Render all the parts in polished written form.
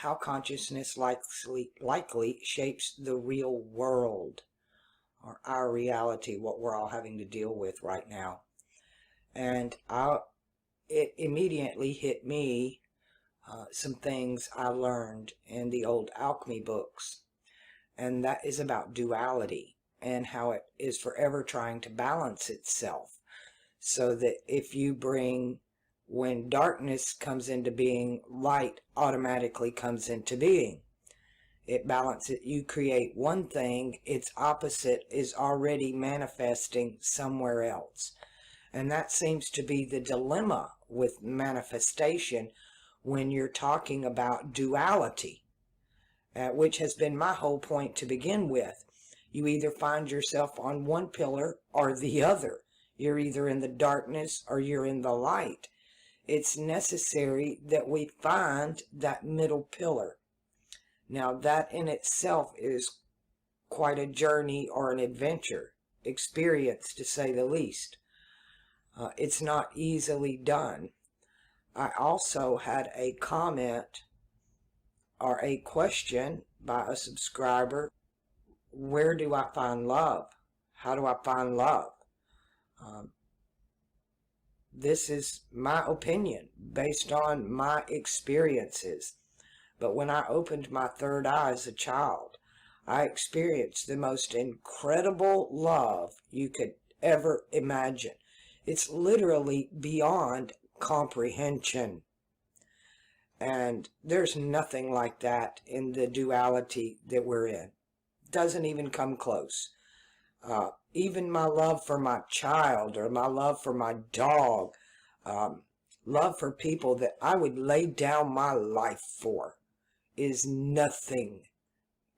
how consciousness likely shapes the real world, or our reality, what we're all having to deal with right now. And it immediately hit me some things I learned in the old alchemy books, and that is about duality and how it is forever trying to balance itself, so that if you bring, when darkness comes into being, light automatically comes into being. It balances. You create one thing, its opposite is already manifesting somewhere else. And that seems to be the dilemma with manifestation when you're talking about duality, which has been my whole point to begin with. You either find yourself on one pillar or the other. You're either in the darkness or you're in the light. It's necessary that we find that middle pillar. Now, that in itself is quite a journey or an adventure, experience to say the least. It's not easily done. I also had a comment or a question by a subscriber. Where do I find love? How do I find love? This is my opinion based on my experiences. But when I opened my third eye as a child, I experienced the most incredible love you could ever imagine. It's literally beyond comprehension. And there's nothing like that in the duality that we're in. Doesn't even come close. Even my love for my child, or my love for my dog, love for people that I would lay down my life for, is nothing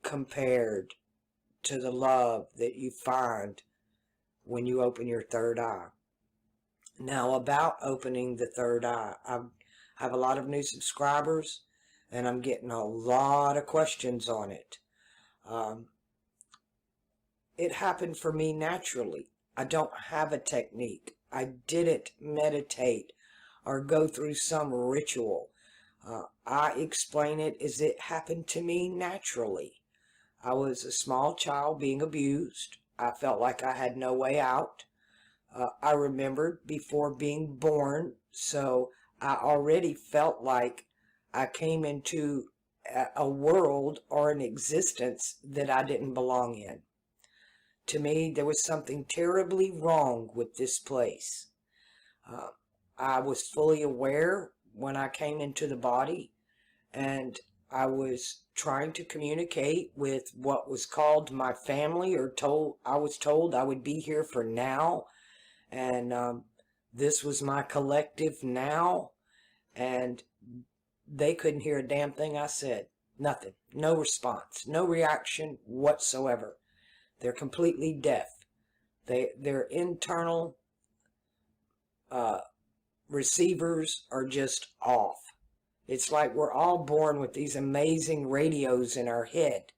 compared to the love that you find when you open your third eye. Now, about opening the third eye, I have a lot of new subscribers, and I'm getting a lot of questions on it. It happened for me naturally. I don't have a technique. I didn't meditate or go through some ritual. I explain it as it happened to me naturally. I was a small child being abused. I felt like I had no way out. I remembered before being born, so I already felt like I came into a world or an existence that I didn't belong in. To me, there was something terribly wrong with this place. I was fully aware when I came into the body, and I was trying to communicate with what was called my family, or I was told I would be here for now, and this was my collective now, and they couldn't hear a damn thing I said. Nothing. No response. No reaction whatsoever. They're completely deaf. Their internal receivers are just off. It's like we're all born with these amazing radios in our head,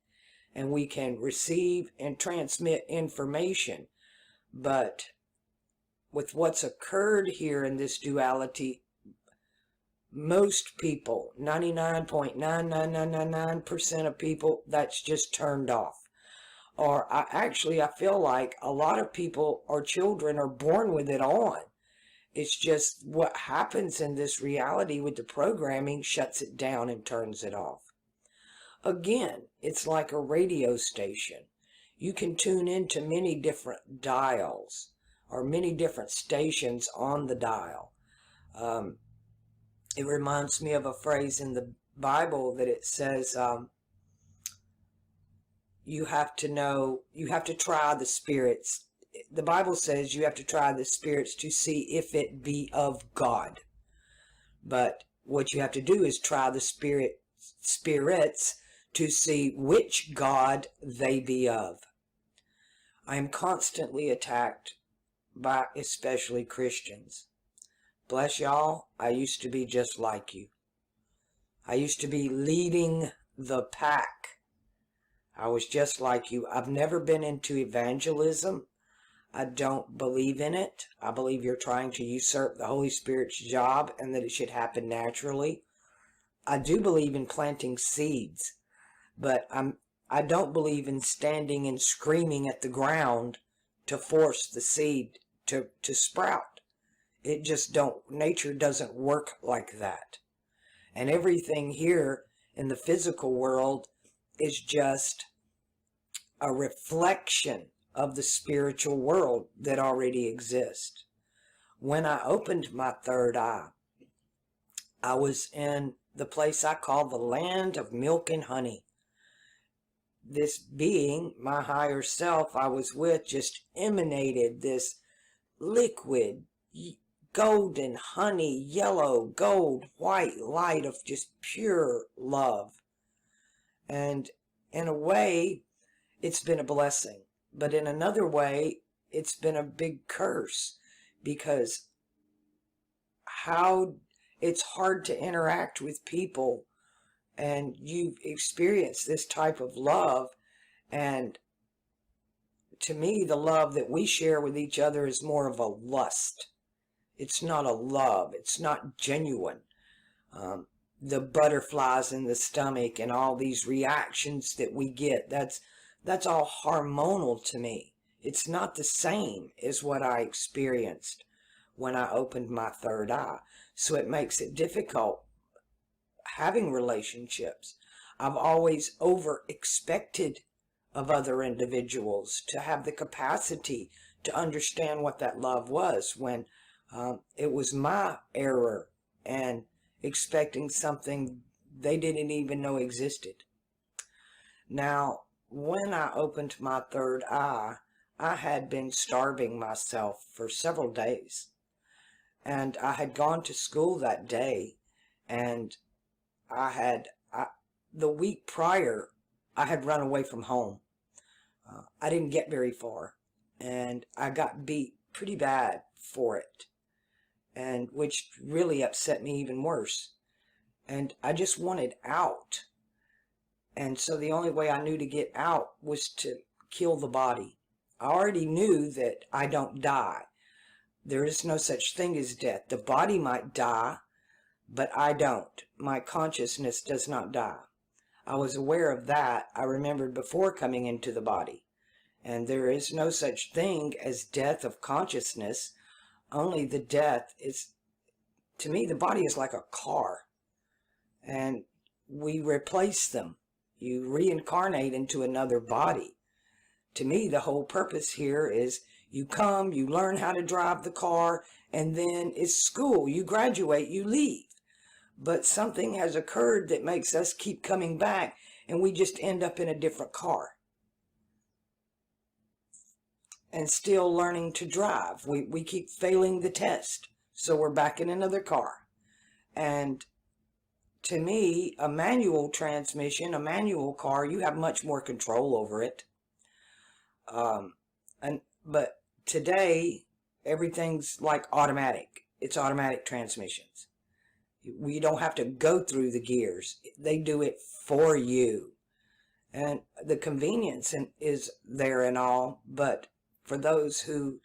and we can receive and transmit information. But with what's occurred here in this duality, most people, 99.99999% of people, that's just turned off. Or I feel like a lot of people or children are born with it on. It's just what happens in this reality with the programming shuts it down and turns it off. Again, it's like a radio station. You can tune into many different dials or many different stations on the dial. It reminds me of a phrase in the Bible that it says, you have to try the spirits. The Bible says you have to try the spirits to see if it be of God. But what you have to do is try the spirits to see which God they be of. I am constantly attacked by especially Christians. Bless y'all, I used to be just like you. I used to be leading the pack. I was just like you. I've never been into evangelism. I don't believe in it. I believe you're trying to usurp the Holy Spirit's job and that it should happen naturally. I do believe in planting seeds, but I don't believe in standing and screaming at the ground to force the seed to sprout. It just don't, nature doesn't work like that. And everything here in the physical world is just a reflection of the spiritual world that already exists. When I opened my third eye, I was in the place I call the land of milk and honey. This being, my higher self I was with, just emanated this liquid, golden, honey, yellow, gold, white light of just pure love. And in a way, it's been a blessing. But in another way, it's been a big curse, because it's hard to interact with people and you've experienced this type of love. And to me, the love that we share with each other is more of a lust. It's not a love. It's not genuine. The butterflies in the stomach and all these reactions that we get, that's all hormonal to me. It's not the same as what I experienced when I opened my third eye. So it makes it difficult having relationships. I've always over-expected of other individuals to have the capacity to understand what that love was, when it was my error and expecting something they didn't even know existed. Now, when I opened my third eye, I had been starving myself for several days. And I had gone to school that day, and the week prior, I had run away from home. I didn't get very far, and I got beat pretty bad for it, and which really upset me even worse. And I just wanted out. And so the only way I knew to get out was to kill the body. I already knew that I don't die. There is no such thing as death. The body might die, but I don't. My consciousness does not die. I was aware of that. I remembered before coming into the body. And there is no such thing as death of consciousness. Only the death is, to me, the body is like a car. And we replace them. You reincarnate into another body. To me, the whole purpose here is you come, you learn how to drive the car, and then it's school. You graduate, you leave. But something has occurred that makes us keep coming back, and we just end up in a different car. And still learning to drive. We keep failing the test, so we're back in another car. And to me, a manual transmission, a manual car, you have much more control over it. But today, everything's like automatic. It's automatic transmissions. We don't have to go through the gears. They do it for you. And the convenience is there and all, but for those who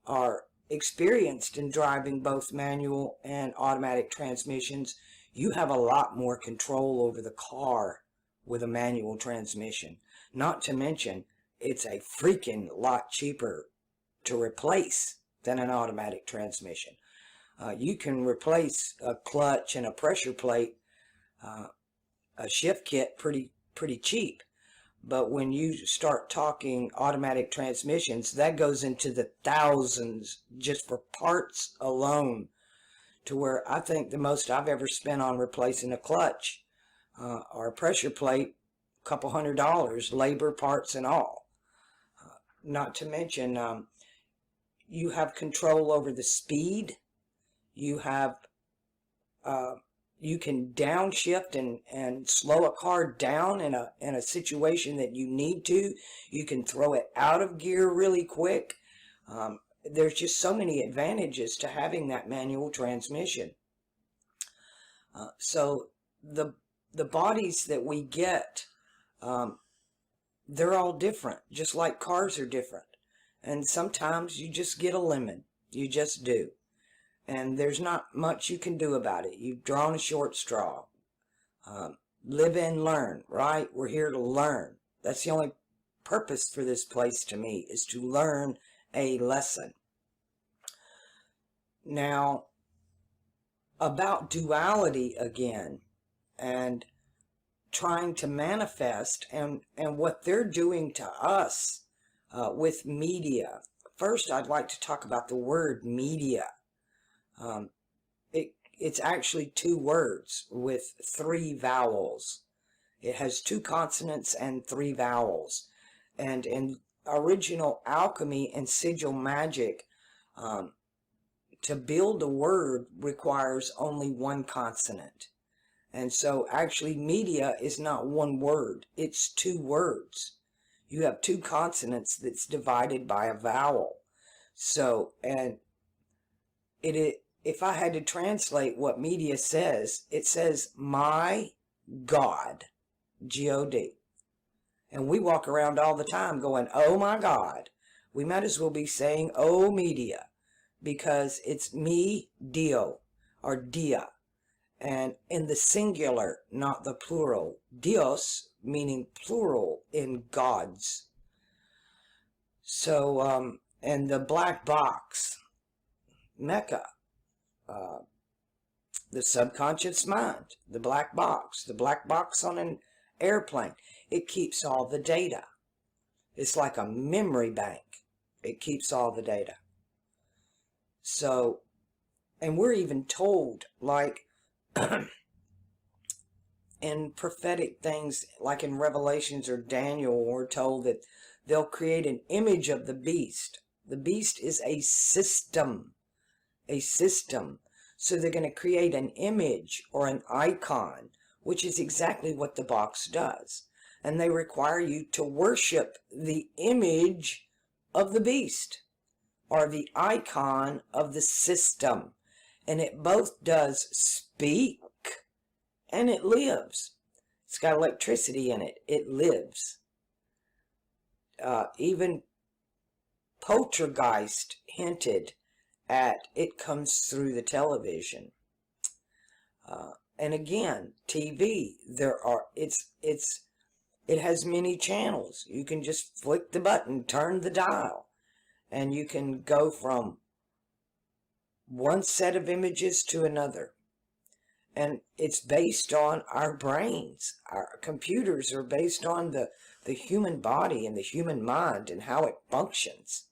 are experienced in driving both manual and automatic transmissions, you have a lot more control over the car with a manual transmission. Not to mention, it's a freaking lot cheaper to replace than an automatic transmission. You can replace a clutch and a pressure plate, a shift kit, pretty cheap. But when you start talking automatic transmissions, that goes into the thousands just for parts alone, to where I think the most I've ever spent on replacing a clutch or a pressure plate, a couple $100, labor, parts, and all. Not to mention, you have control over the speed. You have, you can downshift and slow a car down in a situation that you need to. You can throw it out of gear really quick. There's just so many advantages to having that manual transmission. So the bodies that we get, they're all different, just like cars are different. And sometimes you just get a lemon. You just do. And there's not much you can do about it. You've drawn a short straw. Live and learn, right? We're here to learn. That's the only purpose for this place to me, is to learn a lesson. Now, about duality again, and trying to manifest, and what they're doing to us with media. First, I'd like to talk about the word media. It's actually 2 words with 3 vowels. It has 2 consonants and 3 vowels. And in original alchemy and sigil magic, to build a word requires only 1 consonant. And so actually media is not 1 word, it's 2 words. You have 2 consonants that's divided by a vowel. So, and if I had to translate what media says, it says, my God, G-O-D. And we walk around all the time going, oh my God. We might as well be saying, oh media, because it's me, Dio, or dia. And in the singular, not the plural. Dios, meaning plural in gods. So, and the black box, Mecca, the subconscious mind, the black box on an airplane. It keeps all the data. It's like a memory bank. It keeps all the data. So, and we're even told, like, in prophetic things, like in Revelations or Daniel, we're told that they'll create an image of the beast. The beast is a system. A system. So they're going to create an image or an icon, which is exactly what the box does. And they require you to worship the image of the beast or the icon of the system. And it both does speak and it lives. It's got electricity in it. It lives. Even Poltergeist hinted at it comes through the television. And again, TV, it has many channels. You can just flick the button, turn the dial, and you can go from one set of images to another. And it's based on our brains. Our computers are based on the human body and the human mind and how it functions.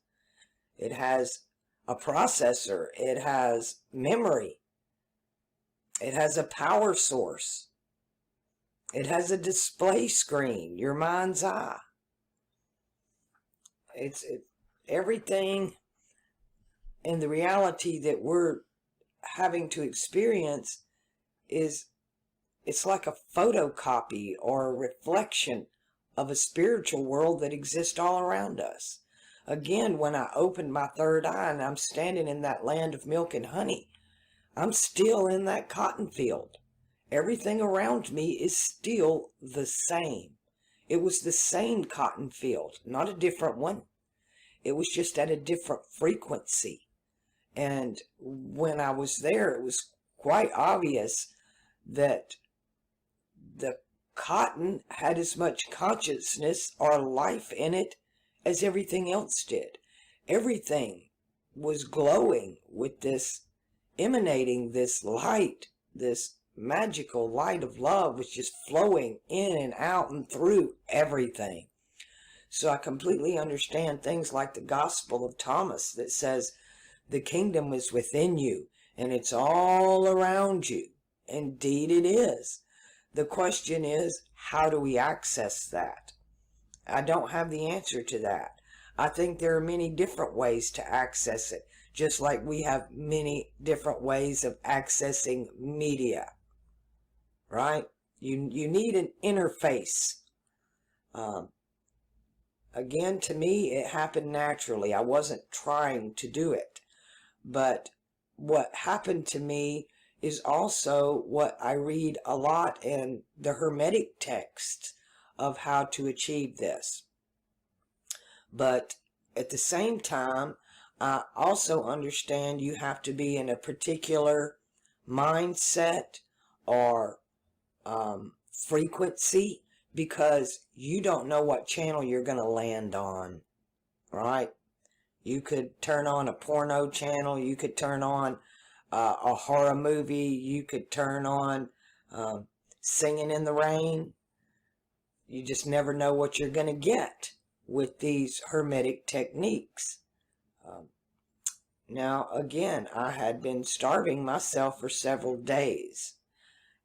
It has a processor. It has memory. It has a power source. It has a display screen, your mind's eye. It's everything in the reality that we're having to experience it's like a photocopy or a reflection of a spiritual world that exists all around us. Again, when I opened my third eye and I'm standing in that land of milk and honey, I'm still in that cotton field. Everything around me is still the same. It was the same cotton field, not a different one. It was just at a different frequency. And when I was there, it was quite obvious that the cotton had as much consciousness or life in it as everything else did. Everything was glowing with this, emanating this light, this magical light of love was just flowing in and out and through everything. So I completely understand things like the Gospel of Thomas that says the kingdom is within you and it's all around you. Indeed it is. The question is, how do we access that? I don't have the answer to that. I think there are many different ways to access it, just like we have many different ways of accessing media, right? You need an interface. Again, to me, it happened naturally. I wasn't trying to do it. But what happened to me is also what I read a lot in the Hermetic texts of how to achieve this. But at the same time, I also understand you have to be in a particular mindset or frequency, because you don't know what channel you're going to land on, right? You could turn on a porno channel, you could turn on a horror movie, you could turn on Singing in the Rain. You just never know what you're going to get with these hermetic techniques. Now, again, I had been starving myself for several days.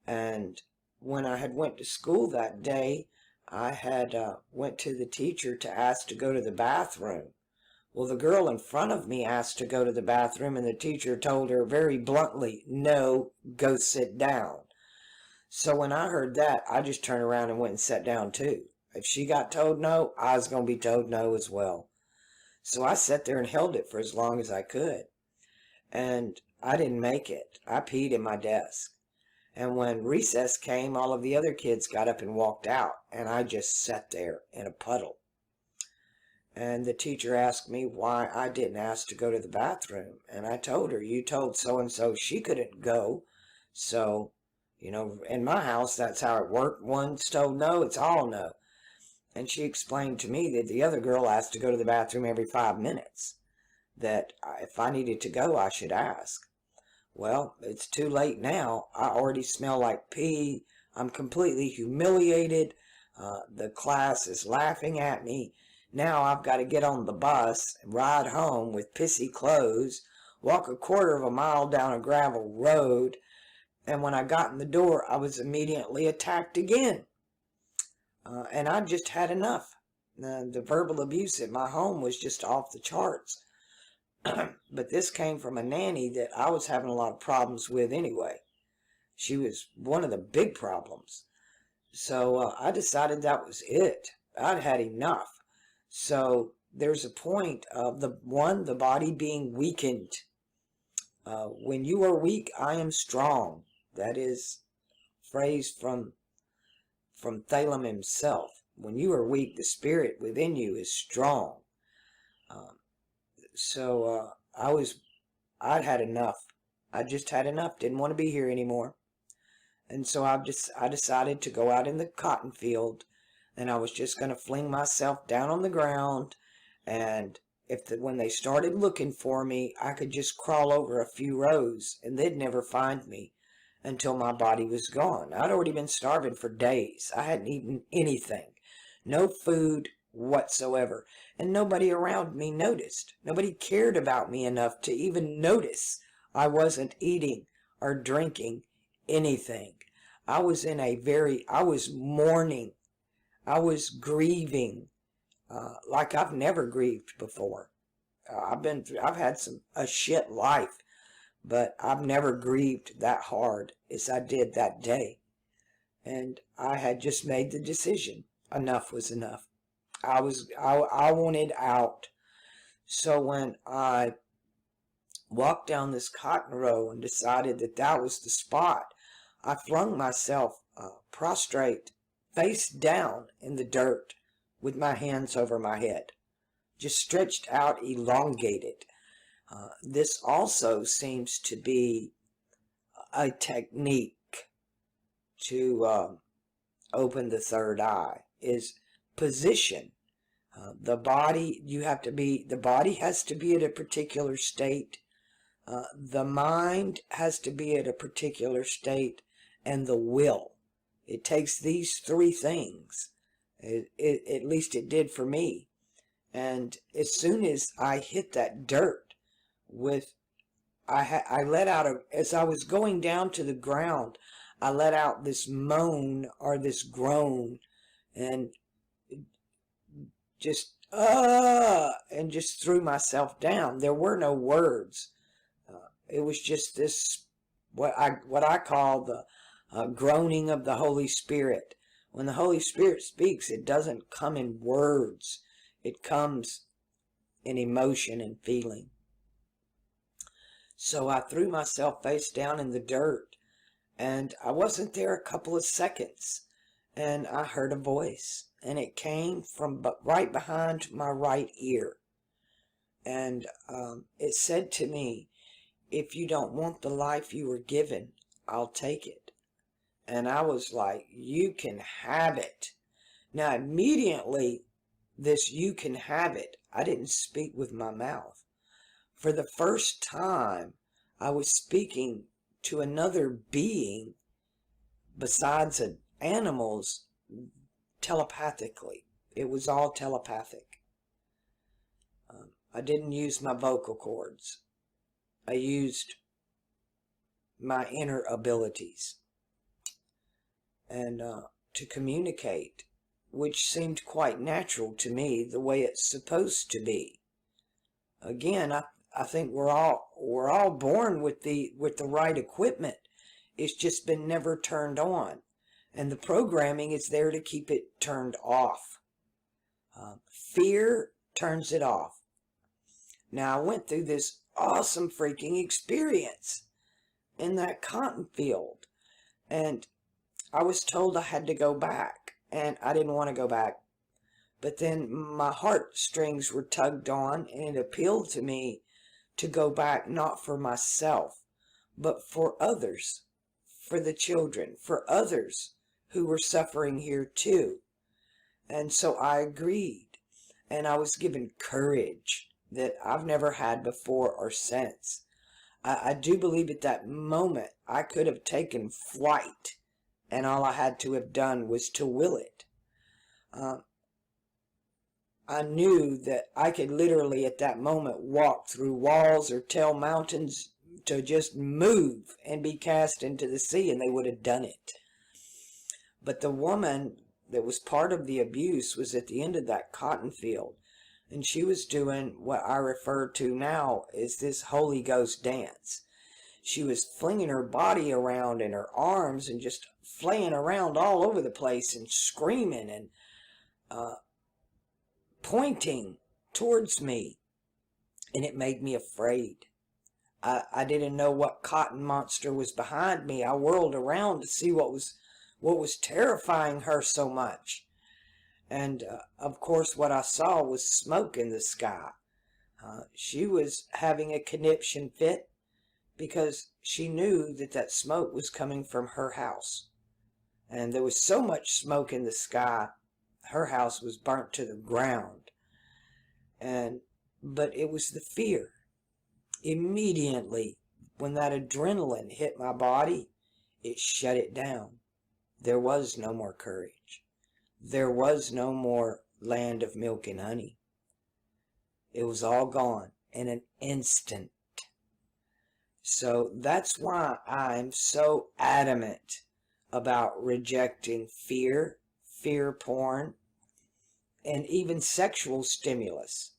And when I had went to school that day, I had went to the teacher to ask to go to the bathroom. Well, the girl in front of me asked to go to the bathroom, and the teacher told her very bluntly, "No, go sit down." So when I heard that, I just turned around and went and sat down too. If she got told no, I was going to be told no as well. So I sat there and held it for as long as I could. And I didn't make it. I peed in my desk. And when recess came, all of the other kids got up and walked out, and I just sat there in a puddle. And the teacher asked me why I didn't ask to go to the bathroom. And I told her, "You told so-and-so she couldn't go. So, in my house, that's how it worked. One's told no, it's all no." And she explained to me that the other girl asked to go to the bathroom every 5 minutes. That if I needed to go, I should ask. Well, it's too late now. I already smell like pee. I'm completely humiliated. The class is laughing at me. Now I've got to get on the bus and ride home with pissy clothes, walk a quarter of a mile down a gravel road, and when I got in the door, I was immediately attacked again. And I just had enough. The verbal abuse at my home was just off the charts. But this came from a nanny that I was having a lot of problems with anyway. She was one of the big problems. So I decided that was it. I'd had enough. So there's a point of the body being weakened. When you are weak, I am strong. That is phrase from Thalem himself. When you are weak, the spirit within you is strong. So I'd had enough. I just had enough. Didn't want to be here anymore. And so I decided to go out in the cotton field, and I was just going to fling myself down on the ground, and when they started looking for me, I could just crawl over a few rows, and they'd never find me until my body was gone. I'd already been starving for days. I hadn't eaten anything. No food whatsoever. And nobody around me noticed. Nobody cared about me enough to even notice I wasn't eating or drinking anything. I was mourning. I was grieving like I've never grieved before. I've had a shit life, but I've never grieved that hard as I did that day. And I had just made the decision. Enough was enough. I wanted out. So when I walked down this cotton row and decided that was the spot, I flung myself prostrate, face down in the dirt with my hands over my head, just stretched out, elongated. This also seems to be a technique to open the third eye, is position. The body has to be at a particular state. The mind has to be at a particular state, and the will. It takes these three things. At least it did for me. And as soon as I hit that dirt, I let out as I was going down to the ground, I let out this moan or this groan, and just and just threw myself down. There were no words. It was just this what I call the groaning of the Holy Spirit. When the Holy Spirit speaks, it doesn't come in words. It comes in emotion and feeling. So I threw myself face down in the dirt, and I wasn't there a couple of seconds, and I heard a voice, and it came from right behind my right ear. And it said to me, "If you don't want the life you were given, I'll take it." And I was like, you can have it. Now, immediately, this you can have it, I didn't speak with my mouth. For the first time, I was speaking to another being besides animals telepathically. It was all telepathic. I didn't use my vocal cords. I used my inner abilities and to communicate, which seemed quite natural to me, the way it's supposed to be. Again, I think we're all born with the right equipment. It's just been never turned on, and the programming is there to keep it turned off. Fear turns it off. Now, I went through this awesome freaking experience in that cotton field, and I was told I had to go back, and I didn't want to go back. But then my heartstrings were tugged on, and it appealed to me to go back, not for myself, but for others, for the children, for others who were suffering here too. And so I agreed, and I was given courage that I've never had before or since. I do believe at that moment I could have taken flight, and all I had to have done was to will it. I knew that I could literally at that moment walk through walls or tell mountains to just move and be cast into the sea, and they would have done it. But the woman that was part of the abuse was at the end of that cotton field, and she was doing what I refer to now as this Holy Ghost dance. She was flinging her body around in her arms and just flaying around all over the place and screaming and pointing towards me, and it made me afraid. I didn't know what cotton monster was behind me. I whirled around to see what was terrifying her so much. And of course what I saw was smoke in the sky. She was having a conniption fit because she knew that that smoke was coming from her house. And there was so much smoke in the sky, her house was burnt to the ground. But it was the fear. Immediately, when that adrenaline hit my body, it shut it down. There was no more courage. There was no more land of milk and honey. It was all gone in an instant. So that's why I'm so adamant about rejecting fear, fear porn, and even sexual stimulus,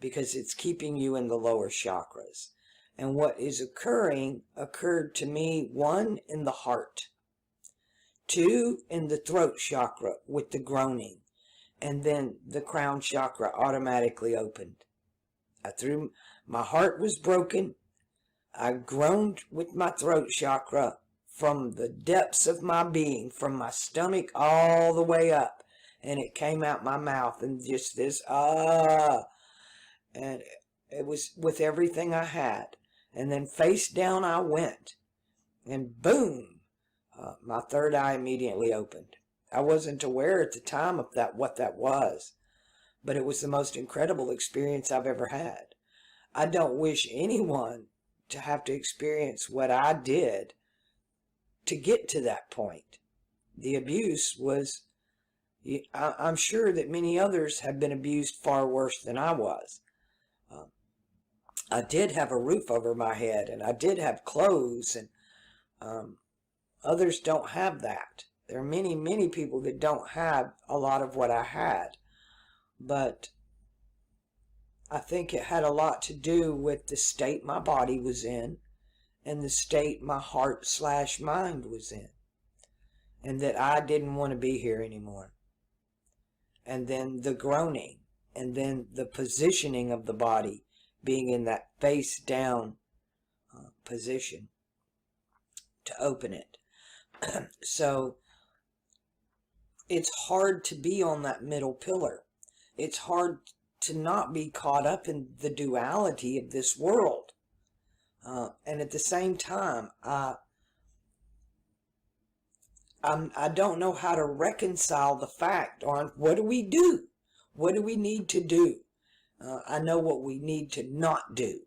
because it's keeping you in the lower chakras. And what is occurred to me, 1, in the heart, 2, in the throat chakra with the groaning, and then the crown chakra automatically opened. My heart was broken. I groaned with my throat chakra from the depths of my being, from my stomach all the way up, and it came out my mouth, and just this, and it was with everything I had. And then face down I went, and boom, my third eye immediately opened. I wasn't aware at the time of what that was, but it was the most incredible experience I've ever had. I don't wish anyone to have to experience what I did to get to that point. The abuse was, I'm sure that many others have been abused far worse than I was. I did have a roof over my head, and I did have clothes, and others don't have that. There are many, many people that don't have a lot of what I had. But I think it had a lot to do with the state my body was in and the state my heart/mind was in. And that I didn't want to be here anymore. And then the groaning, and then the positioning of the body being in that face down position to open it. So it's hard to be on that middle pillar. It's hard to not be caught up in the duality of this world. And at the same time, I don't know how to reconcile the fact on what do we do? What do we need to do? I know what we need to not do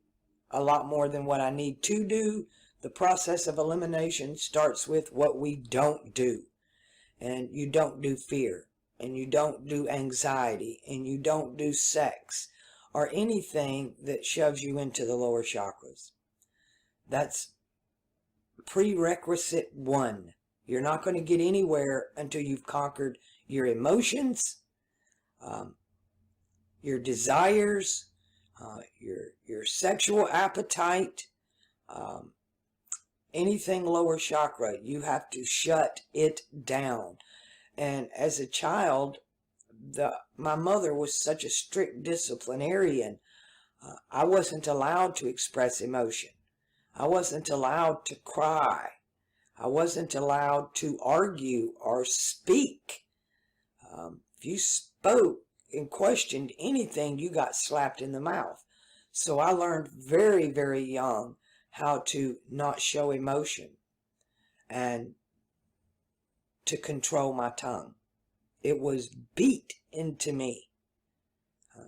a lot more than what I need to do. The process of elimination starts with what we don't do. And you don't do fear, and you don't do anxiety, and you don't do sex, or anything that shoves you into the lower chakras. That's prerequisite 1. You're not going to get anywhere until you've conquered your emotions, your desires, your sexual appetite, anything lower chakra. You have to shut it down. And as a child, my mother was such a strict disciplinarian. I wasn't allowed to express emotion. I wasn't allowed to cry. I wasn't allowed to argue or speak. If you spoke and questioned anything, you got slapped in the mouth. So I learned very, very young how to not show emotion and to control my tongue. It was beat into me.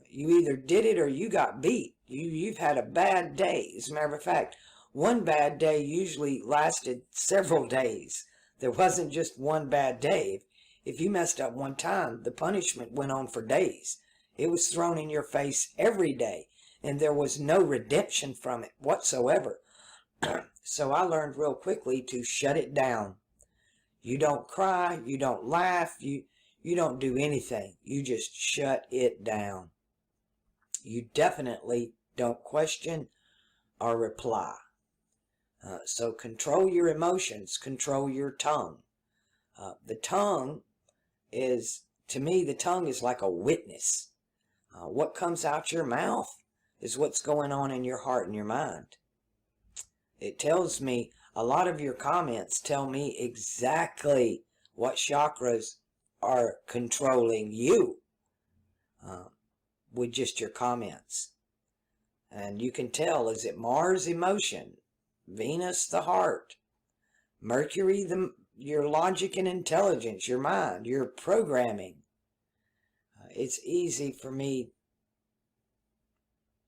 You either did it or you got beat. You've had a bad day. As a matter of fact, one bad day usually lasted several days. There wasn't just one bad day. If you messed up one time, the punishment went on for days. It was thrown in your face every day, and there was no redemption from it whatsoever. So I learned real quickly to shut it down. You don't cry, you don't laugh, you don't do anything. You just shut it down. You definitely don't question or reply. So control your emotions, control your tongue. The tongue is, to me, the tongue is like a witness. What comes out your mouth is what's going on in your heart and your mind. It tells me, a lot of your comments tell me exactly what chakras are controlling you with just your comments. And you can tell, is it Mars, emotion, Venus, the heart, Mercury, your logic and intelligence, your mind, your programming. It's easy for me,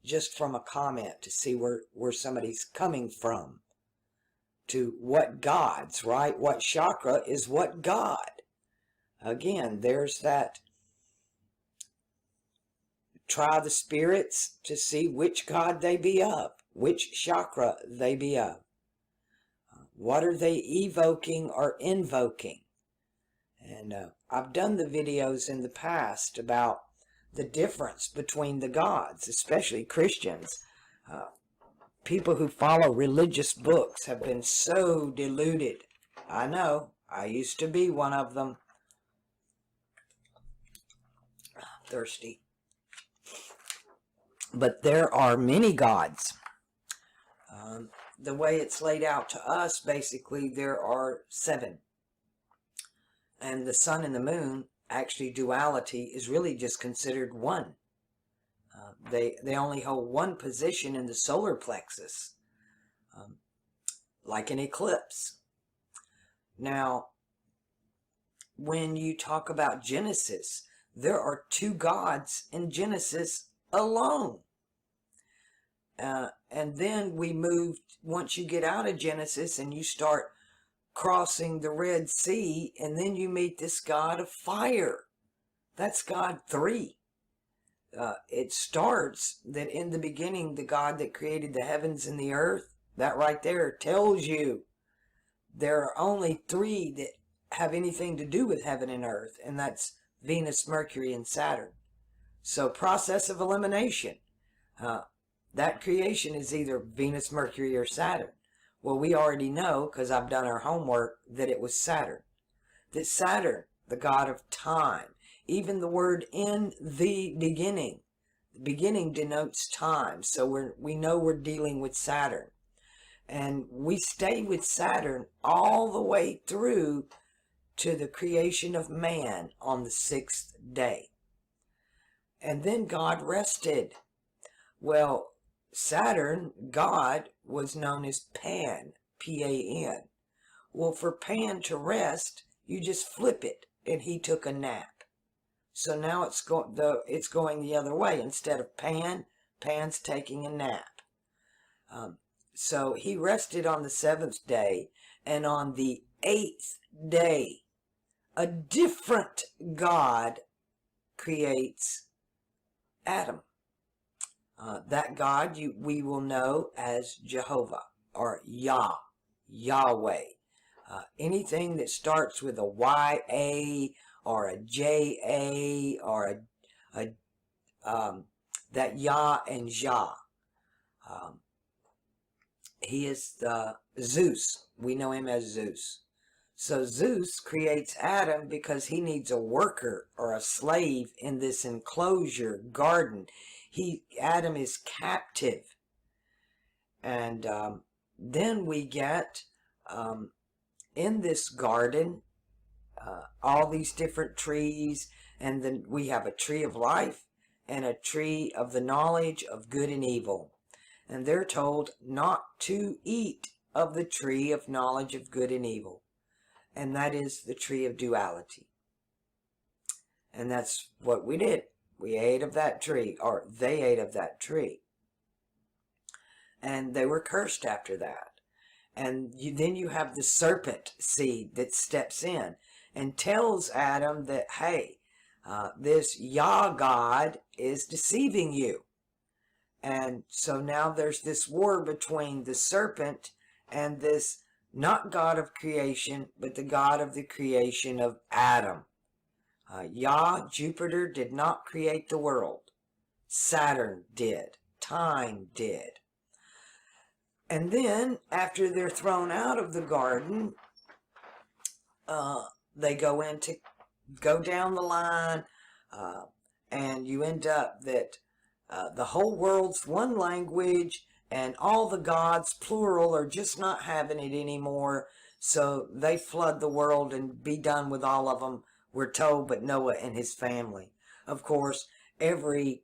just from a comment, to see where somebody's coming from. To what gods, right? What chakra is what god? Again, there's that. Try the spirits to see which god they be of, which chakra they be of. What are they evoking or invoking? And I've done the videos in the past about the difference between the gods, especially Christians. People who follow religious books have been so deluded. I know, I used to be one of them. Thirsty. But there are many gods. The way it's laid out to us, basically, there are 7. And the sun and the moon, actually duality, is really just considered 1. They only hold 1 position in the solar plexus, like an eclipse. Now, when you talk about Genesis, there are 2 gods in Genesis alone. And then we moved, once you get out of Genesis and you start crossing the Red Sea, and then you meet this God of fire. That's God 3. It starts that in the beginning, the God that created the heavens and the earth, that right there tells you there are only 3 that have anything to do with heaven and earth, and that's Venus, Mercury, and Saturn. So process of elimination. That creation is either Venus, Mercury, or Saturn. Well, we already know, because I've done our homework, that it was Saturn. That Saturn, the god of time, even the word in the beginning denotes time. So we know we're dealing with Saturn. And we stay with Saturn all the way through to the creation of man on the 6th day. And then God rested. Well, Saturn, God, was known as Pan, P-A-N. Well, for Pan to rest, You just flip it, and he took a nap. So now it's going the other way. Instead of Pan's taking a nap. So he rested on the seventh day, and on the eighth day, a different God creates Adam. That God we will know as Jehovah or Yahweh. Anything that starts with a Y-A or a J-A or that Yah and Jah. He is Zeus. We know him as Zeus. So Zeus creates Adam because he needs a worker or a slave in this enclosure garden. Adam is captive. And then we get in this garden all these different trees, and then we have a tree of life and a tree of the knowledge of good and evil. And they're told not to eat of the tree of knowledge of good and evil. And that is the tree of duality. And that's what we did. We ate of that tree, or they ate of that tree. And they were cursed after that. And then you have the serpent seed that steps in and tells Adam that, hey, this Yah God is deceiving you. And so now there's this war between the serpent and this not God of creation, but the God of the creation of Adam. Yah, Jupiter, did not create the world. Saturn did. Time did. And then, after they're thrown out of the garden, they go down the line, and you end up that the whole world's one language, and all the gods, plural, are just not having it anymore. So they flood the world and be done with all of them, we're told, but Noah and his family. Of course, every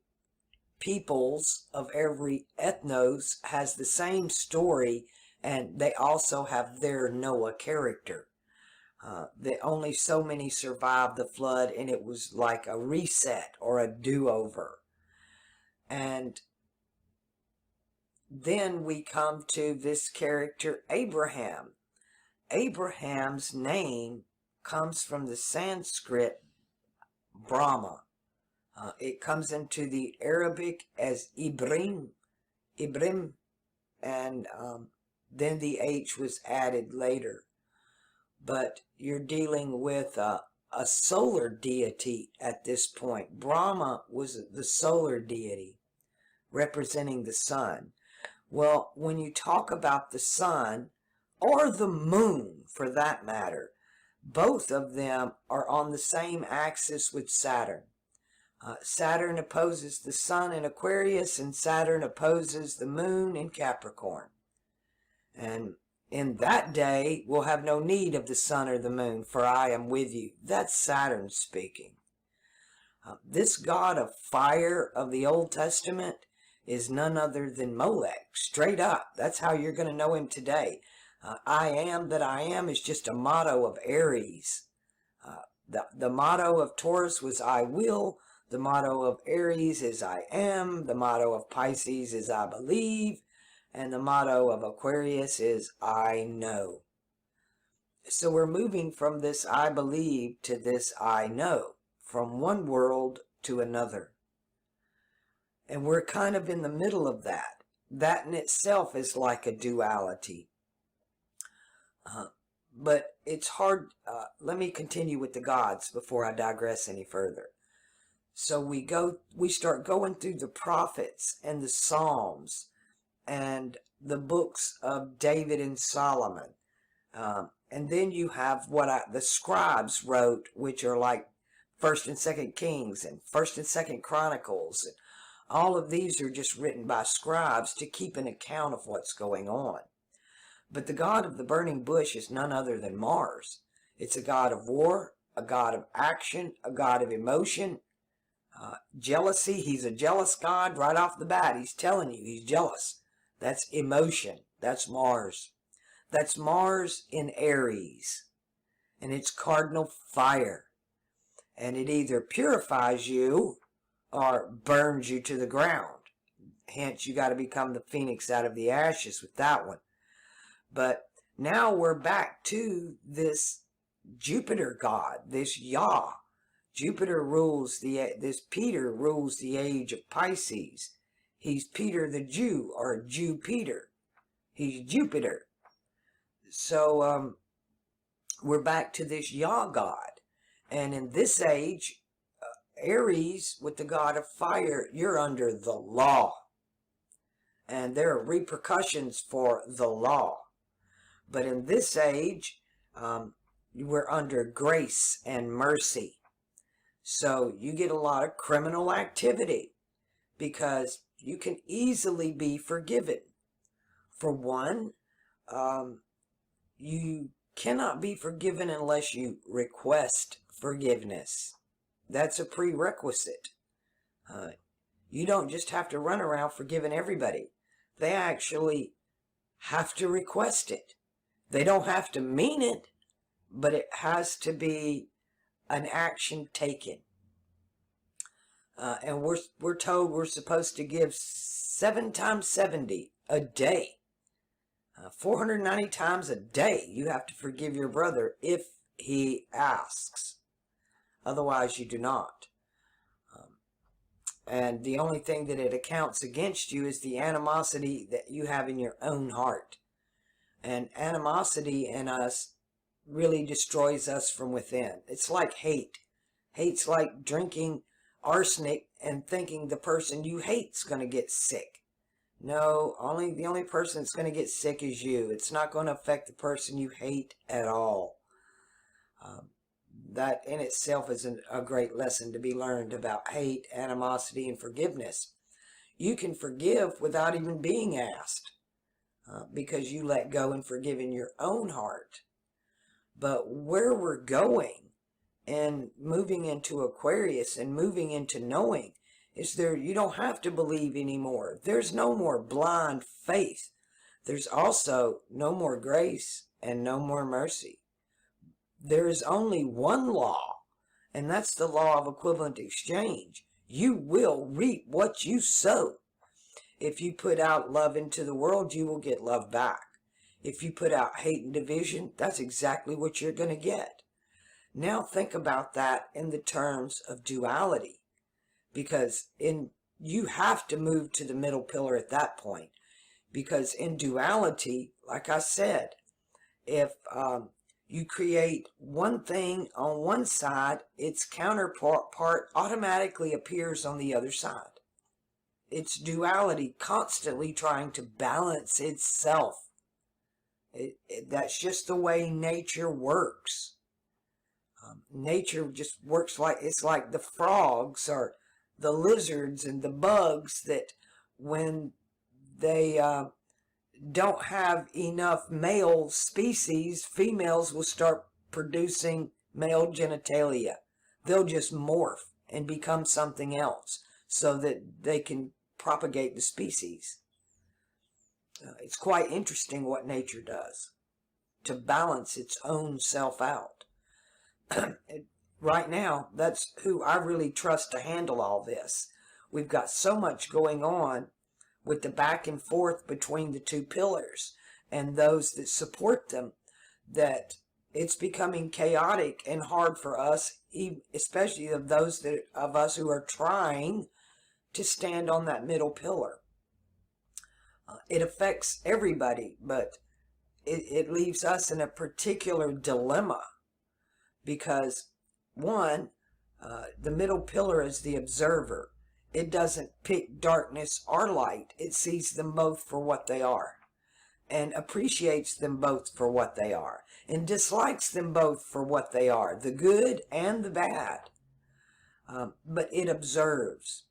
peoples of every ethnos has the same story, and they also have their Noah character. That only so many survived the flood, and it was like a reset or a do-over. And then we come to this character, Abraham. Abraham's name comes from the Sanskrit Brahma. It comes into the Arabic as Ibrim, and then the H was added later. But you're dealing with a solar deity at this point. Brahma was the solar deity, representing the sun. Well, when you talk about the sun, or the moon for that matter, both of them are on the same axis with Saturn. Saturn opposes the sun in Aquarius, and Saturn opposes the moon in Capricorn. And in that day, we'll have no need of the sun or the moon, for I am with you. That's Saturn speaking. This god of fire of the Old Testament is none other than Molech, straight up. That's how you're going to know him today. I am that I am is just a motto of Aries. The motto of Taurus was I will. The motto of Aries is I am. The motto of Pisces is I believe. And the motto of Aquarius is I know. So we're moving from this I believe to this I know, from one world to another. And we're kind of in the middle of that. That in itself is like a duality. But it's hard. Let me continue with the gods before I digress any further. So we start going through the prophets and the Psalms and the books of David and Solomon. And then you have what the scribes wrote, which are like 1st and 2nd Kings and 1st and 2nd Chronicles. And all of these are just written by scribes to keep an account of what's going on. But the god of the burning bush is none other than Mars. It's a god of war, a god of action, a god of emotion, jealousy. He's a jealous god right off the bat. He's telling you he's jealous. That's emotion. That's Mars. That's Mars in Aries. and it's cardinal fire. And it either purifies you or burns you to the ground. Hence, you got to become the phoenix out of the ashes with that one. But now we're back to this Jupiter god, this Yah. Jupiter rules this Peter rules the age of Pisces. He's Peter the Jew, or Jew Peter. He's Jupiter. So we're back to this Yah god. And in this age, Aries, with the god of fire, you're under the law. And there are repercussions for the law. But in this age, we're under grace and mercy. So you get a lot of criminal activity because you can easily be forgiven. For one, you cannot be forgiven unless you request forgiveness. That's a prerequisite. You don't just have to run around forgiving everybody. They actually have to request it. They don't have to mean it, but it has to be an action taken. And we're told we're supposed to give 7 times 70 a day. 490 times a day you have to forgive your brother if he asks. Otherwise you do not. And the only thing that it accounts against you is the animosity that you have in your own heart. And animosity in us really destroys us from within. It's like hate. Hate's like drinking arsenic and thinking the person you hate's going to get sick. No, the only person that's going to get sick is you. It's not going to affect the person you hate at all. That in itself is a great lesson to be learned about hate, animosity, and forgiveness. You can forgive without even being asked because you let go and forgive in your own heart. But where we're going and moving into Aquarius and moving into knowing is you don't have to believe anymore. There's no more blind faith. There's also no more grace and no more mercy. There is only one law, and that's the law of equivalent exchange. You will reap what you sow. If you put out love into the world, you will get love back. If you put out hate and division, that's exactly what you're going to get. Now think about that in the terms of duality, because you have to move to the middle pillar at that point. Because in duality, like I said, if you create one thing on one side, its counterpart automatically appears on the other side. It's duality constantly trying to balance itself. That's just the way nature works. Nature just works it's like the frogs or the lizards and the bugs that when they don't have enough male species, females will start producing male genitalia. They'll just morph and become something else so that they can propagate the species. It's quite interesting what nature does to balance its own self out. Right now, that's who I really trust to handle all this. We've got so much going on with the back and forth between the two pillars and those that support them, that it's becoming chaotic and hard for us, especially of those of us who are trying to stand on that middle pillar. It affects everybody, but it leaves us in a particular dilemma because, one, the middle pillar is the observer. It doesn't pick darkness or light. It sees them both for what they are and appreciates them both for what they are and dislikes them both for what they are, the good and the bad. But it observes.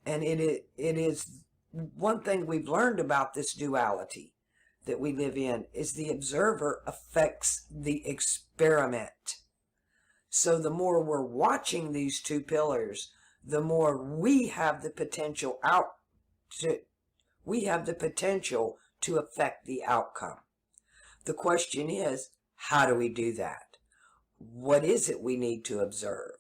And it is one thing we've learned about this duality that we live in is the observer affects the experiment. So the more we're watching these two pillars, the more we have the potential to affect the outcome. The question is, how do we do that? What is it we need to observe?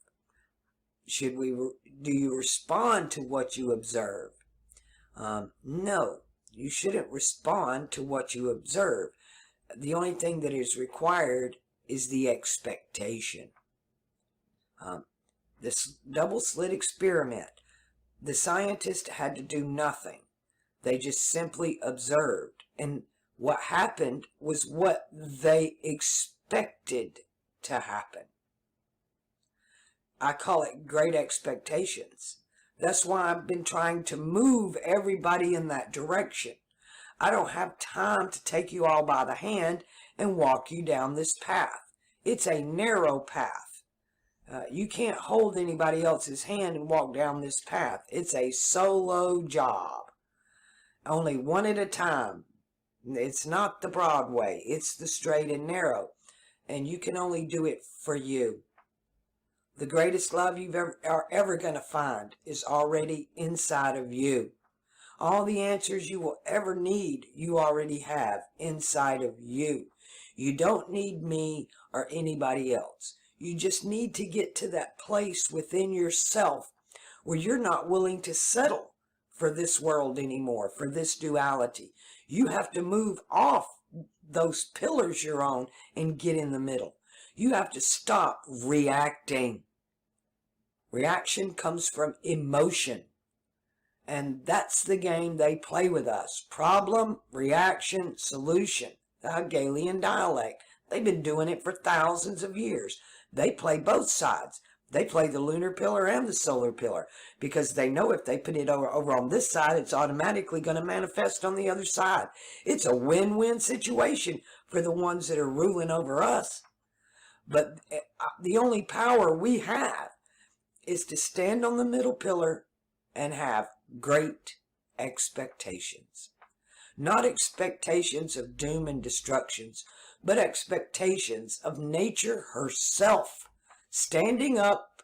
Do you respond to what you observe? No, you shouldn't respond to what you observe. The only thing that is required is the expectation. This double slit experiment, the scientist had to do nothing. They just simply observed. And what happened was what they expected to happen. I call it great expectations. That's why I've been trying to move everybody in that direction. I don't have time to take you all by the hand and walk you down this path. It's a narrow path. You can't hold anybody else's hand and walk down this path. It's a solo job. Only one at a time. It's not the broad way. It's the straight and narrow. And you can only do it for you. The greatest love you are ever going to find is already inside of you. All the answers you will ever need, you already have inside of you. You don't need me or anybody else. You just need to get to that place within yourself where you're not willing to settle for this world anymore, for this duality. You have to move off those pillars you're on and get in the middle. You have to stop reacting. Reaction comes from emotion. And that's the game they play with us. Problem, reaction, solution. The Hegelian dialect. They've been doing it for thousands of years. They play both sides. They play the lunar pillar and the solar pillar because they know if they put it over on this side, it's automatically going to manifest on the other side. It's a win-win situation for the ones that are ruling over us. But the only power we have is to stand on the middle pillar and have great expectations. Not expectations of doom and destructions, but expectations of nature herself standing up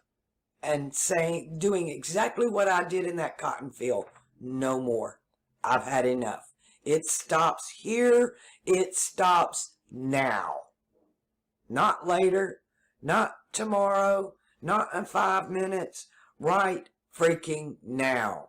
and saying, doing exactly what I did in that cotton field. No more. I've had enough. It stops here. It stops now. Not later, not tomorrow, not in 5 minutes, right freaking now.